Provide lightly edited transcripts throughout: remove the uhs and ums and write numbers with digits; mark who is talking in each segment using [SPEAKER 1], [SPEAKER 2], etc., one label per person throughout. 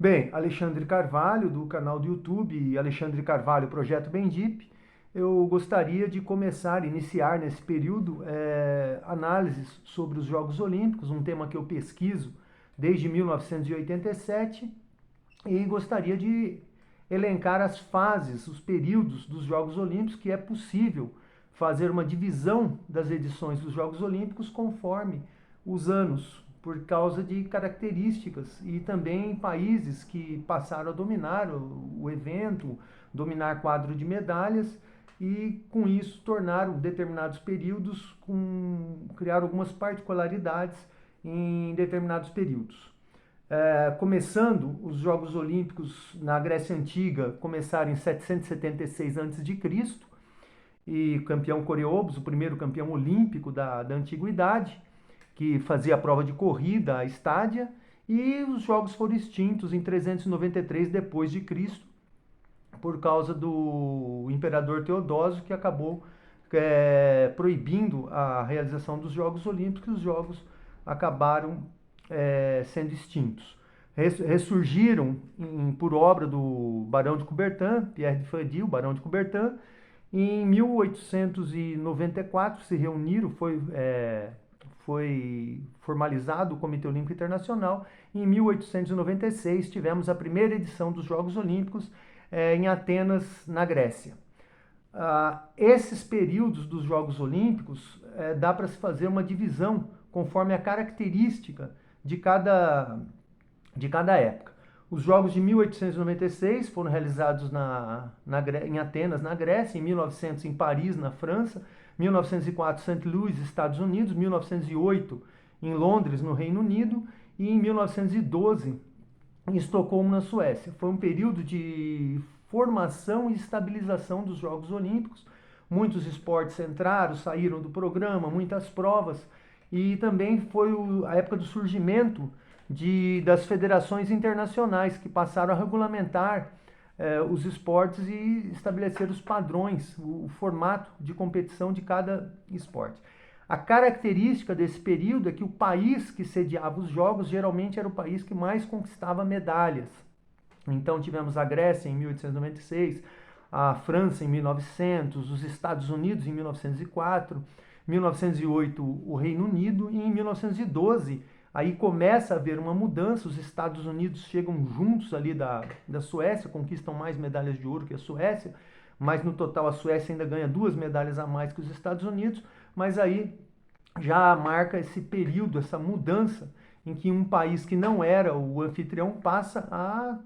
[SPEAKER 1] Bem, Alexandre Carvalho, do canal do YouTube Alexandre Carvalho Projeto Bendip, eu gostaria de iniciar nesse período análises sobre os Jogos Olímpicos, um tema que eu pesquiso desde 1987, e gostaria de elencar as fases, os períodos dos Jogos Olímpicos, que é possível fazer uma divisão das edições dos Jogos Olímpicos conforme os anos, por causa de características e também países que passaram a dominar o evento, dominar quadro de medalhas e com isso tornaram determinados períodos, criar algumas particularidades em determinados períodos. Começando, os Jogos Olímpicos na Grécia Antiga começaram em 776 a.C. e campeão Coreobos, o primeiro campeão olímpico da antiguidade, que fazia a prova de corrida, a estádia, e os jogos foram extintos em 393 depois de Cristo, por causa do imperador Teodósio, que acabou proibindo a realização dos Jogos Olímpicos, e os jogos acabaram sendo extintos. Ressurgiram por obra do Barão de Coubertin, Pierre de Fadil, Barão de Coubertin. Em 1894 se reuniram, foi formalizado o Comitê Olímpico Internacional. Em 1896 tivemos a primeira edição dos Jogos Olímpicos em Atenas, na Grécia. Esses períodos dos Jogos Olímpicos dá para se fazer uma divisão conforme a característica de cada época. Os Jogos de 1896 foram realizados em Atenas, na Grécia, em 1900 em Paris, na França, 1904 St. Louis, Estados Unidos, 1908 em Londres, no Reino Unido, e em 1912 em Estocolmo, na Suécia. Foi um período de formação e estabilização dos Jogos Olímpicos. Muitos esportes entraram, saíram do programa, muitas provas, e também foi a época do surgimento das federações internacionais, que passaram a regulamentar os esportes e estabelecer os padrões, o formato de competição de cada esporte. A característica desse período é que o país que sediava os jogos geralmente era o país que mais conquistava medalhas. Então tivemos a Grécia em 1896, a França em 1900, os Estados Unidos em 1904, 1908 o Reino Unido, e em 1912 aí começa a haver uma mudança. Os Estados Unidos chegam juntos ali da Suécia, conquistam mais medalhas de ouro que a Suécia, mas no total a Suécia ainda ganha 2 medalhas a mais que os Estados Unidos, mas aí já marca esse período, essa mudança, em que um país que não era o anfitrião passa a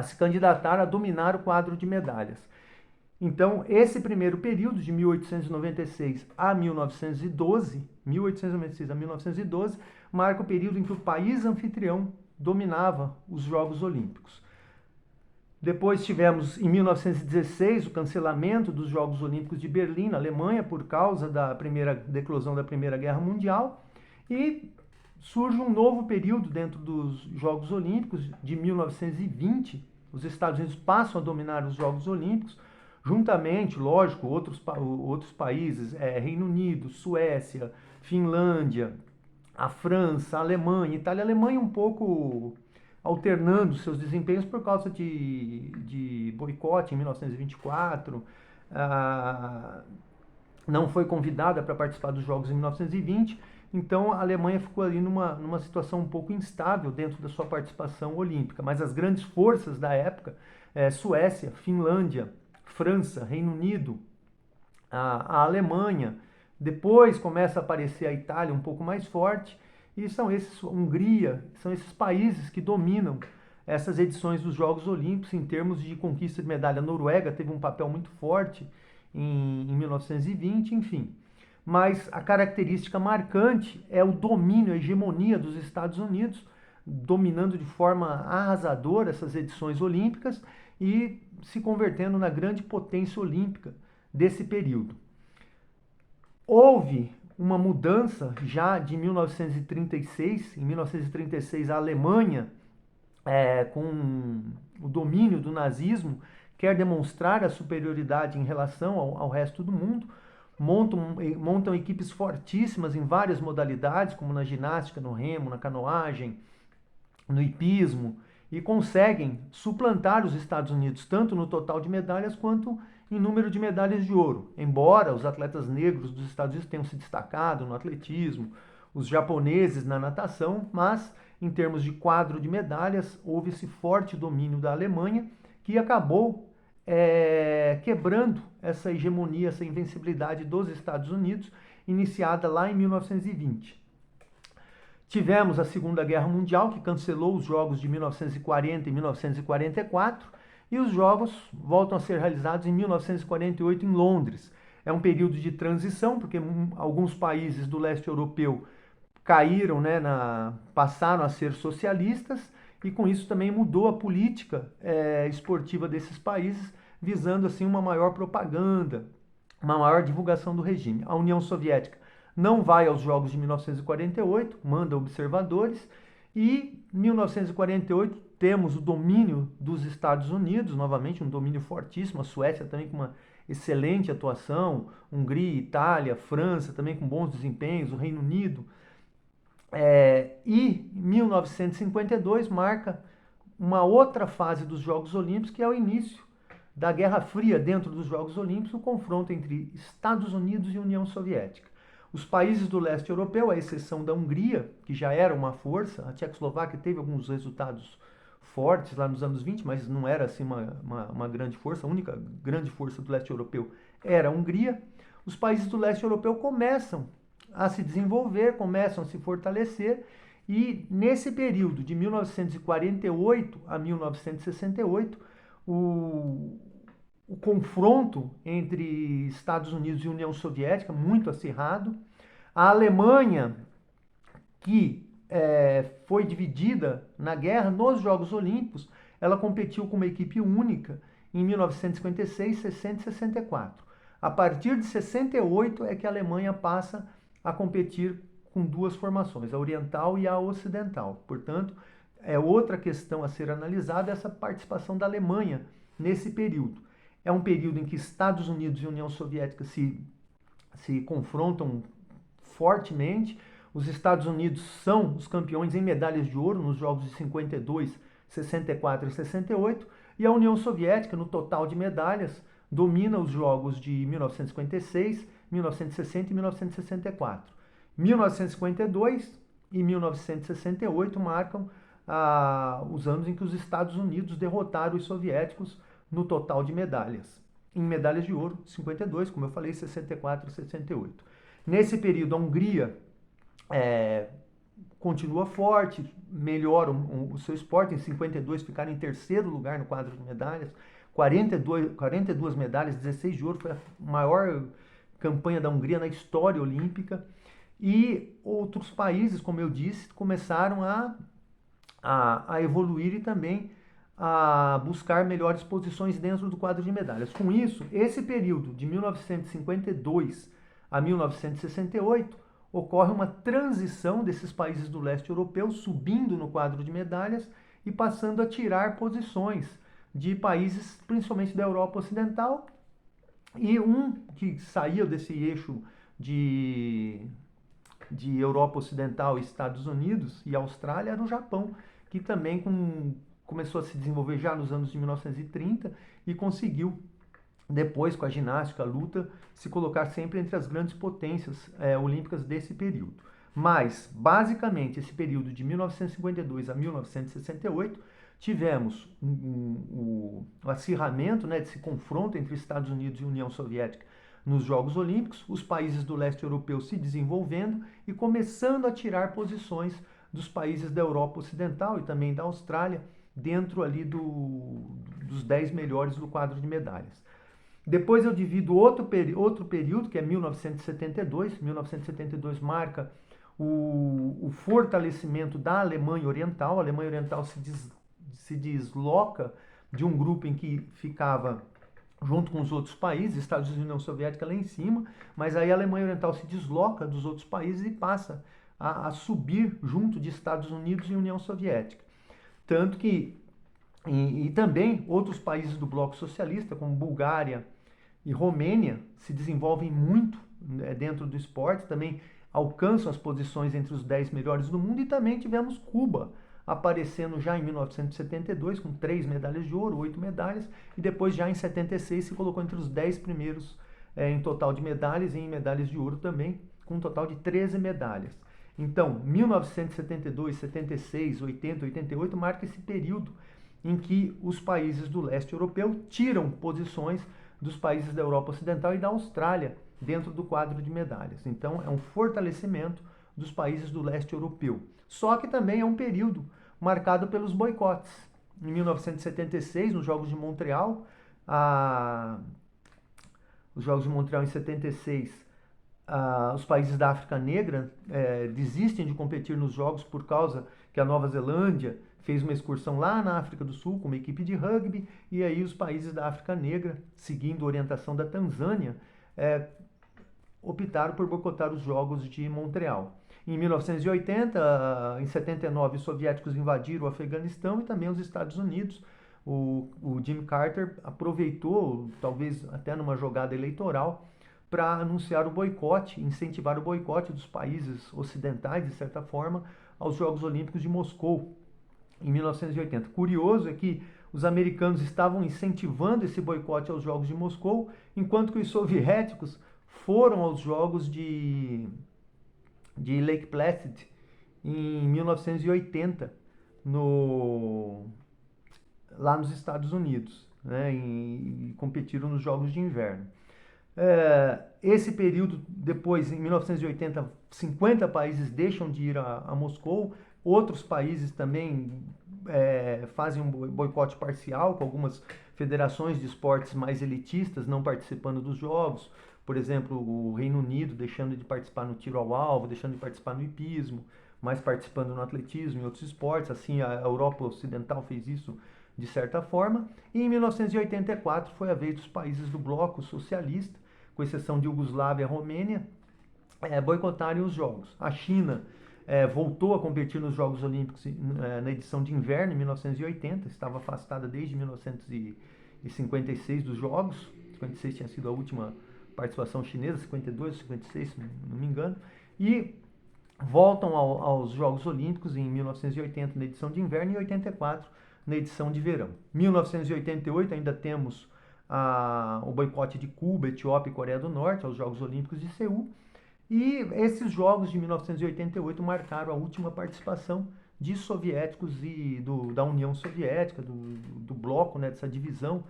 [SPEAKER 1] se candidatar a dominar o quadro de medalhas. Então, esse primeiro período, de 1896 a 1912, marca o período em que o país anfitrião dominava os Jogos Olímpicos. Depois tivemos, em 1916, o cancelamento dos Jogos Olímpicos de Berlim, na Alemanha, por causa da eclosão da Primeira Guerra Mundial, e surge um novo período dentro dos Jogos Olímpicos, de 1920. Os Estados Unidos passam a dominar os Jogos Olímpicos, juntamente, lógico, outros países, Reino Unido, Suécia, Finlândia, a França, a Alemanha, Itália. A Alemanha um pouco alternando seus desempenhos por causa de boicote em 1924, não foi convidada para participar dos Jogos em 1920, então a Alemanha ficou ali numa situação um pouco instável dentro da sua participação olímpica. Mas as grandes forças da época, Suécia, Finlândia, França, Reino Unido, a Alemanha, depois começa a aparecer a Itália um pouco mais forte, e Hungria, são esses países que dominam essas edições dos Jogos Olímpicos em termos de conquista de medalha. A Noruega teve um papel muito forte em 1920, enfim. Mas a característica marcante é o domínio, a hegemonia dos Estados Unidos, dominando de forma arrasadora essas edições olímpicas e se convertendo na grande potência olímpica desse período. Houve uma mudança já de 1936. Em 1936, a Alemanha, com o domínio do nazismo, quer demonstrar a superioridade em relação ao resto do mundo, montam equipes fortíssimas em várias modalidades, como na ginástica, no remo, na canoagem, no hipismo, e conseguem suplantar os Estados Unidos tanto no total de medalhas quanto em número de medalhas de ouro. Embora os atletas negros dos Estados Unidos tenham se destacado no atletismo, os japoneses na natação, mas em termos de quadro de medalhas, houve esse forte domínio da Alemanha que acabou quebrando essa hegemonia, essa invencibilidade dos Estados Unidos, iniciada lá em 1920. Tivemos a Segunda Guerra Mundial, que cancelou os Jogos de 1940 e 1944, e os Jogos voltam a ser realizados em 1948 em Londres. É um período de transição, porque alguns países do leste europeu caíram, né, passaram a ser socialistas, e com isso também mudou a política esportiva desses países, visando assim uma maior propaganda, uma maior divulgação do regime. A União Soviética não vai aos Jogos de 1948, manda observadores, e em 1948 temos o domínio dos Estados Unidos, novamente um domínio fortíssimo, a Suécia também com uma excelente atuação, Hungria, Itália, França também com bons desempenhos, o Reino Unido. E 1952 marca uma outra fase dos Jogos Olímpicos, que é o início da Guerra Fria dentro dos Jogos Olímpicos, o confronto entre Estados Unidos e União Soviética. Os países do leste europeu, à exceção da Hungria, que já era uma força, a Tchecoslováquia teve alguns resultados fortes lá nos anos 20, mas não era assim uma grande força, a única grande força do leste europeu era a Hungria. Os países do leste europeu começam a se desenvolver, começam a se fortalecer, e nesse período de 1948 a 1968, o confronto entre Estados Unidos e União Soviética, muito acirrado. A Alemanha, que foi dividida na guerra, nos Jogos Olímpicos, ela competiu com uma equipe única em 1956, 60 e 64. A partir de 68 é que a Alemanha passa a competir com duas formações, a oriental e a ocidental. Portanto, é outra questão a ser analisada essa participação da Alemanha nesse período. É um período em que Estados Unidos e União Soviética se confrontam fortemente. Os Estados Unidos são os campeões em medalhas de ouro nos Jogos de 52, 64 e 68, e a União Soviética, no total de medalhas, domina os Jogos de 1956, 1960 e 1964. 1952 e 1968 marcam os anos em que os Estados Unidos derrotaram os soviéticos no total de medalhas. Em medalhas de ouro, 52, como eu falei, 64 e 68. Nesse período, a Hungria continua forte, melhora o seu esporte. Em 52 ficaram em terceiro lugar no quadro de medalhas, 42 medalhas, 16 de ouro, foi a maior campanha da Hungria na história olímpica. E outros países, como eu disse, começaram a evoluir e também a buscar melhores posições dentro do quadro de medalhas. Com isso, esse período de 1952 a 1968 ocorre uma transição desses países do leste europeu subindo no quadro de medalhas e passando a tirar posições de países, principalmente da Europa Ocidental, e um que saía desse eixo de Europa Ocidental, Estados Unidos e Austrália era o Japão, que também começou a se desenvolver já nos anos de 1930 e conseguiu, depois com a ginástica, a luta, se colocar sempre entre as grandes potências olímpicas desse período. Mas, basicamente, esse período de 1952 a 1968, tivemos o acirramento, desse confronto entre Estados Unidos e União Soviética nos Jogos Olímpicos, os países do leste europeu se desenvolvendo e começando a tirar posições dos países da Europa Ocidental e também da Austrália, dentro ali dos 10 melhores do quadro de medalhas. Depois eu divido outro período, que é 1972. 1972 marca o fortalecimento da Alemanha Oriental. A Alemanha Oriental se desloca de um grupo em que ficava junto com os outros países, Estados Unidos e União Soviética lá em cima, mas aí a Alemanha Oriental se desloca dos outros países e passa a subir junto de Estados Unidos e União Soviética. Tanto que, e também outros países do bloco socialista, como Bulgária e Romênia, se desenvolvem muito dentro do esporte, também alcançam as posições entre os 10 melhores do mundo, e também tivemos Cuba, aparecendo já em 1972 com 3 medalhas de ouro, 8 medalhas, e depois já em 76 se colocou entre os 10 primeiros em total de medalhas e em medalhas de ouro também, com um total de 13 medalhas. Então, 1972, 76, 80, 88 marca esse período em que os países do leste europeu tiram posições dos países da Europa Ocidental e da Austrália dentro do quadro de medalhas. Então, é um fortalecimento dos países do leste europeu. Só que também é um período marcado pelos boicotes. Em 1976, nos Jogos de Montreal, os Jogos de Montreal em 76, os países da África Negra desistem de competir nos Jogos por causa que a Nova Zelândia fez uma excursão lá na África do Sul com uma equipe de rugby, e aí os países da África Negra, seguindo a orientação da Tanzânia, optaram por boicotar os Jogos de Montreal. Em 1980, em 79, os soviéticos invadiram o Afeganistão e também os Estados Unidos. O Jimmy Carter aproveitou, talvez até numa jogada eleitoral, para anunciar o boicote, incentivar o boicote dos países ocidentais, de certa forma, aos Jogos Olímpicos de Moscou, em 1980. Curioso é que os americanos estavam incentivando esse boicote aos Jogos de Moscou, enquanto que os soviéticos foram aos Jogos de Lake Placid em 1980, lá nos Estados Unidos, né, e competiram nos Jogos de Inverno. Esse período, depois, em 1980, 50 países deixam de ir a Moscou, outros países também fazem um boicote parcial, com algumas federações de esportes mais elitistas não participando dos Jogos. Por exemplo, o Reino Unido deixando de participar no tiro ao alvo, deixando de participar no hipismo, mas participando no atletismo e outros esportes. Assim, a Europa Ocidental fez isso de certa forma. E em 1984 foi a vez dos países do bloco socialista, com exceção de Iugoslávia e Romênia, boicotarem os Jogos. A China voltou a competir nos Jogos Olímpicos na edição de inverno, em 1980, estava afastada desde 1956 dos Jogos. 56 tinha sido a última participação chinesa, 52, 56, se não me engano, e voltam aos Jogos Olímpicos em 1980 na edição de inverno e 84 na edição de verão. 1988 ainda temos o boicote de Cuba, Etiópia e Coreia do Norte aos Jogos Olímpicos de Seul, e esses Jogos de 1988 marcaram a última participação de soviéticos e da União Soviética, do bloco, né, dessa divisão,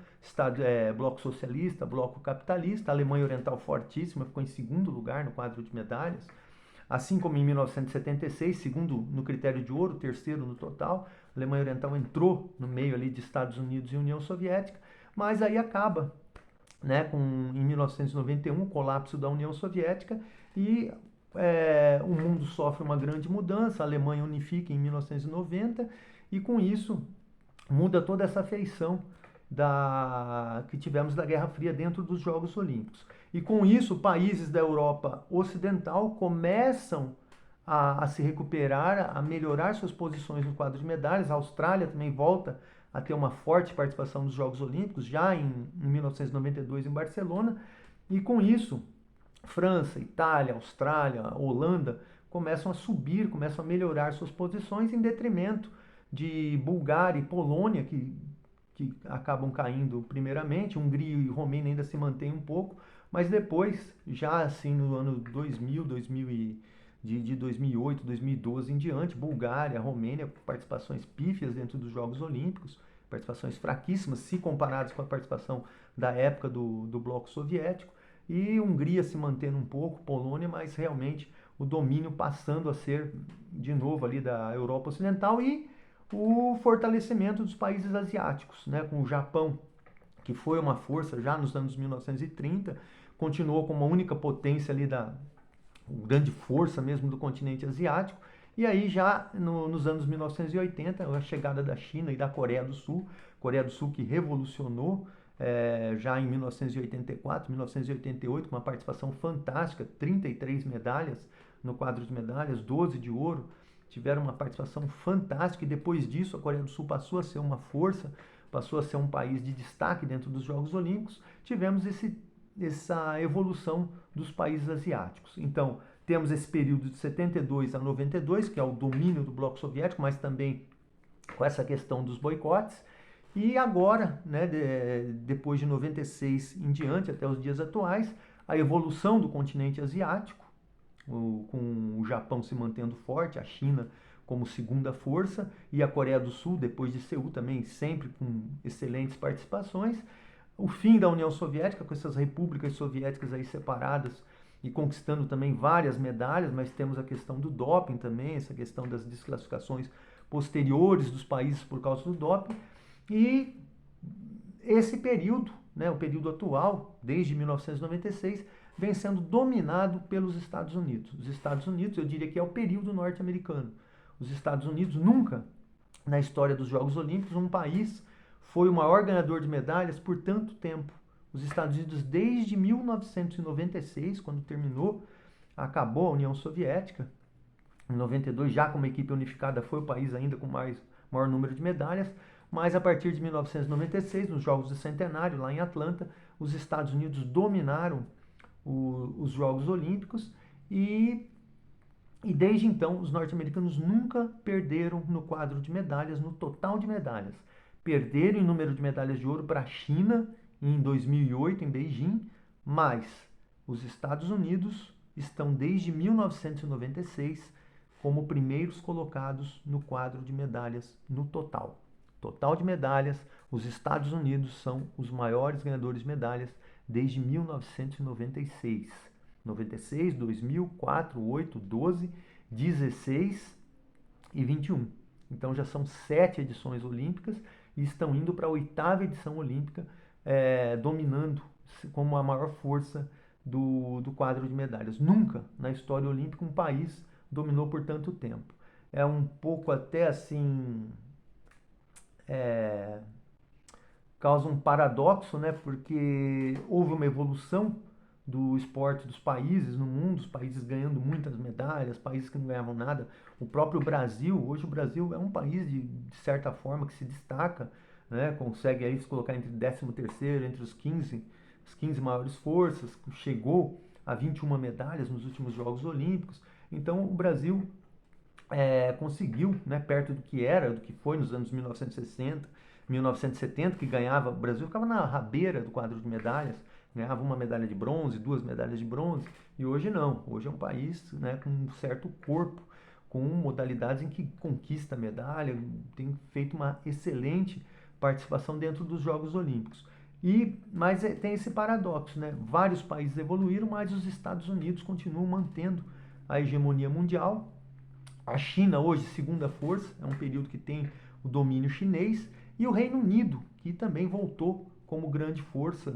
[SPEAKER 1] bloco socialista, bloco capitalista. A Alemanha Oriental fortíssima, ficou em segundo lugar no quadro de medalhas, assim como em 1976, segundo no critério de ouro, terceiro no total. A Alemanha Oriental entrou no meio ali de Estados Unidos e União Soviética, mas aí acaba, né, em 1991, o colapso da União Soviética, e o mundo sofre uma grande mudança. A Alemanha unifica em 1990 e com isso muda toda essa feição que tivemos da Guerra Fria dentro dos Jogos Olímpicos. E com isso, países da Europa Ocidental começam a se recuperar, a melhorar suas posições no quadro de medalhas. A Austrália também volta a ter uma forte participação nos Jogos Olímpicos, já em 1992 em Barcelona, e com isso França, Itália, Austrália, Holanda começam a subir, começam a melhorar suas posições, em detrimento de Bulgária e Polônia, que acabam caindo primeiramente. Hungria e Romênia ainda se mantêm um pouco, mas depois, já assim no ano 2000, de 2008, 2012 em diante, Bulgária, Romênia, participações pífias dentro dos Jogos Olímpicos, participações fraquíssimas se comparadas com a participação da época do bloco soviético, e Hungria se mantendo um pouco, Polônia, mas realmente o domínio passando a ser de novo ali da Europa Ocidental, e o fortalecimento dos países asiáticos, né, com o Japão, que foi uma força já nos anos 1930, continuou como a única potência ali grande força mesmo do continente asiático. E aí já nos anos 1980, a chegada da China e da Coreia do Sul que revolucionou já em 1984, 1988, com uma participação fantástica, 33 medalhas no quadro de medalhas, 12 de ouro, tiveram uma participação fantástica, e depois disso a Coreia do Sul passou a ser uma força, passou a ser um país de destaque dentro dos Jogos Olímpicos. Tivemos essa evolução dos países asiáticos. Então, temos esse período de 72 a 92, que é o domínio do bloco soviético, mas também com essa questão dos boicotes. E agora, né, depois de 96 em diante, até os dias atuais, a evolução do continente asiático, com o Japão se mantendo forte, a China como segunda força e a Coreia do Sul, depois de Seul, também sempre com excelentes participações. O fim da União Soviética, com essas repúblicas soviéticas aí separadas e conquistando também várias medalhas, mas temos a questão do doping também, essa questão das desclassificações posteriores dos países por causa do doping. E esse período, né, o período atual, desde 1996, vem sendo dominado pelos Estados Unidos. Os Estados Unidos, eu diria que é o período norte-americano. Os Estados Unidos nunca, na história dos Jogos Olímpicos, um país foi o maior ganhador de medalhas por tanto tempo. Os Estados Unidos, desde 1996, quando acabou a União Soviética, em 92, já como equipe unificada, foi o país ainda com maior número de medalhas, mas a partir de 1996, nos Jogos do Centenário, lá em Atlanta, os Estados Unidos dominaram os Jogos Olímpicos e desde então os norte-americanos nunca perderam no quadro de medalhas, no total de medalhas. Perderam em número de medalhas de ouro para a China em 2008, em Beijing, mas os Estados Unidos estão desde 1996 como primeiros colocados no quadro de medalhas no total. Total de medalhas, os Estados Unidos são os maiores ganhadores de medalhas desde 1996. 96, 2000, 4, 8, 12, 16 e 21. Então já são 7 edições olímpicas e estão indo para a 8ª edição olímpica, dominando como a maior força do quadro de medalhas. Nunca na história olímpica um país dominou por tanto tempo. É um pouco até assim... causa um paradoxo, né? Porque houve uma evolução do esporte dos países no mundo, os países ganhando muitas medalhas, países que não ganhavam nada. O próprio Brasil, hoje o Brasil é um país de certa forma que se destaca, né? Consegue aí se colocar entre 13º, entre os 15 maiores forças, chegou a 21 medalhas nos últimos Jogos Olímpicos. Então o Brasil conseguiu, né, perto do que foi nos anos 1960, 1970, que ganhava, o Brasil ficava na rabeira do quadro de medalhas, ganhava uma medalha de bronze, 2 medalhas de bronze, e hoje não. Hoje é um país, né, com um certo corpo, com modalidades em que conquista medalha, tem feito uma excelente participação dentro dos Jogos Olímpicos. Mas tem esse paradoxo, né? Vários países evoluíram, mas os Estados Unidos continuam mantendo a hegemonia mundial. A China hoje, segunda força, é um período que tem o domínio chinês, e o Reino Unido, que também voltou como grande força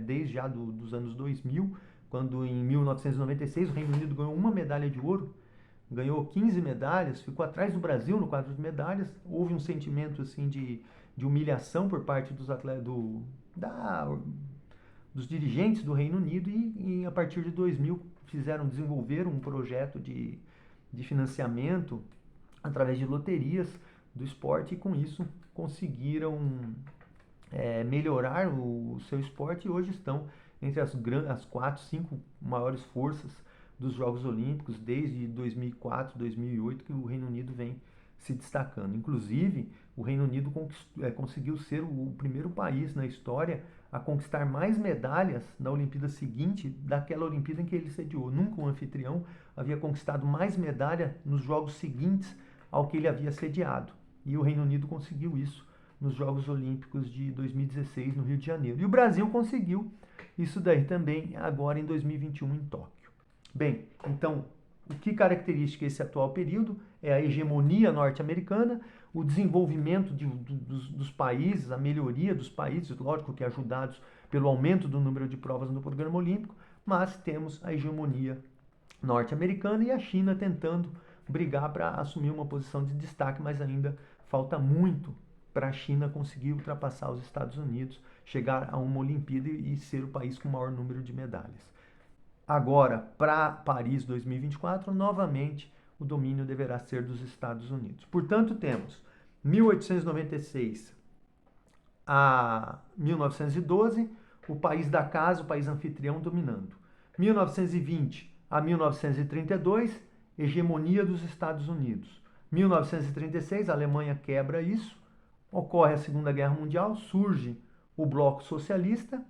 [SPEAKER 1] desde já dos anos 2000, quando em 1996 o Reino Unido ganhou uma medalha de ouro, ganhou 15 medalhas, ficou atrás do Brasil no quadro de medalhas. Houve um sentimento assim de humilhação por parte dos atletas, dos dirigentes do Reino Unido, e a partir de 2000 desenvolveram um projeto de financiamento através de loterias do esporte, e com isso conseguiram melhorar o seu esporte, e hoje estão entre as 4, 5 maiores forças dos Jogos Olímpicos desde 2004, 2008, que o Reino Unido vem se destacando. Inclusive, o Reino Unido conseguiu ser o primeiro país na história a conquistar mais medalhas na Olimpíada seguinte daquela Olimpíada em que ele sediou. Nunca um anfitrião havia conquistado mais medalha nos Jogos seguintes ao que ele havia sediado. E o Reino Unido conseguiu isso nos Jogos Olímpicos de 2016 no Rio de Janeiro. E o Brasil conseguiu isso daí também agora em 2021 em Tóquio. Bem, então, o que caracteriza esse atual período é a hegemonia norte-americana, o desenvolvimento dos países, a melhoria dos países, lógico que ajudados pelo aumento do número de provas no programa olímpico, mas temos a hegemonia norte-americana e a China tentando brigar para assumir uma posição de destaque, mas ainda falta muito para a China conseguir ultrapassar os Estados Unidos, chegar a uma Olimpíada e ser o país com o maior número de medalhas. Agora, para Paris 2024, novamente o domínio deverá ser dos Estados Unidos. Portanto, temos 1896 a 1912, o país da casa, o país anfitrião dominando. 1920 a 1932, hegemonia dos Estados Unidos. 1936, a Alemanha quebra isso, ocorre a Segunda Guerra Mundial, surge o Bloco Socialista,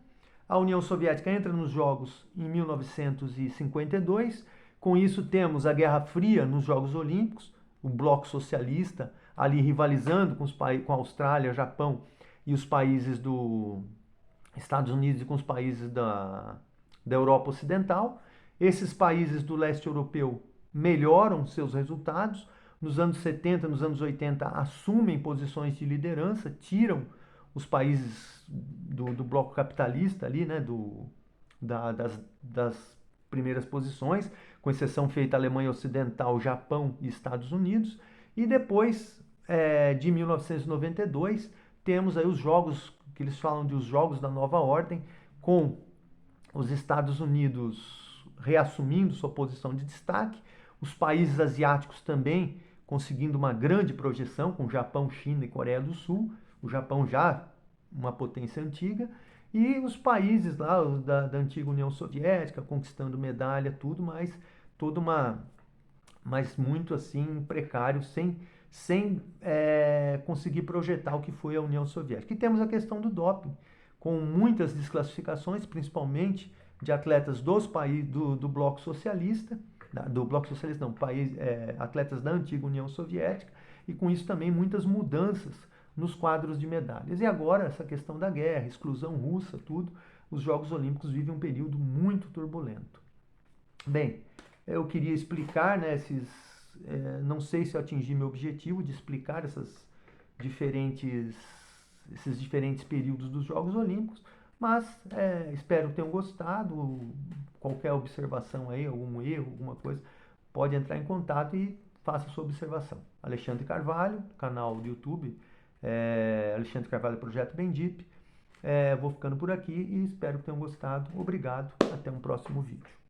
[SPEAKER 1] a União Soviética entra nos Jogos em 1952, com isso temos a Guerra Fria nos Jogos Olímpicos, o Bloco Socialista ali rivalizando com a Austrália, Japão e os países dos Estados Unidos e com os países da Europa Ocidental. Esses países do leste europeu melhoram seus resultados. Nos anos 70, nos anos 80, assumem posições de liderança, tiram os países do bloco capitalista ali, né, das primeiras posições, com exceção feita a Alemanha Ocidental, Japão e Estados Unidos. E depois de 1992, temos aí os jogos, que eles falam de os Jogos da Nova Ordem, com os Estados Unidos reassumindo sua posição de destaque, os países asiáticos também conseguindo uma grande projeção, com Japão, China e Coreia do Sul, o Japão já uma potência antiga, e os países lá da antiga União Soviética conquistando medalha, tudo, mas mas muito assim precário, sem conseguir projetar o que foi a União Soviética. E temos a questão do doping, com muitas desclassificações, principalmente de atletas dos países do bloco socialista, não, atletas da antiga União Soviética, e com isso também muitas mudanças nos quadros de medalhas. E agora essa questão da guerra, exclusão russa, tudo, os Jogos Olímpicos vivem um período muito turbulento. Bem, eu queria explicar, né, não sei se eu atingi meu objetivo de explicar esses diferentes períodos dos Jogos Olímpicos, mas espero que tenham gostado. Qualquer observação aí, algum erro, alguma coisa, pode entrar em contato e faça sua observação. Alexandre Carvalho, canal do YouTube, Alexandre Carvalho Projeto Bendip. Vou ficando por aqui e espero que tenham gostado. Obrigado, até um próximo vídeo.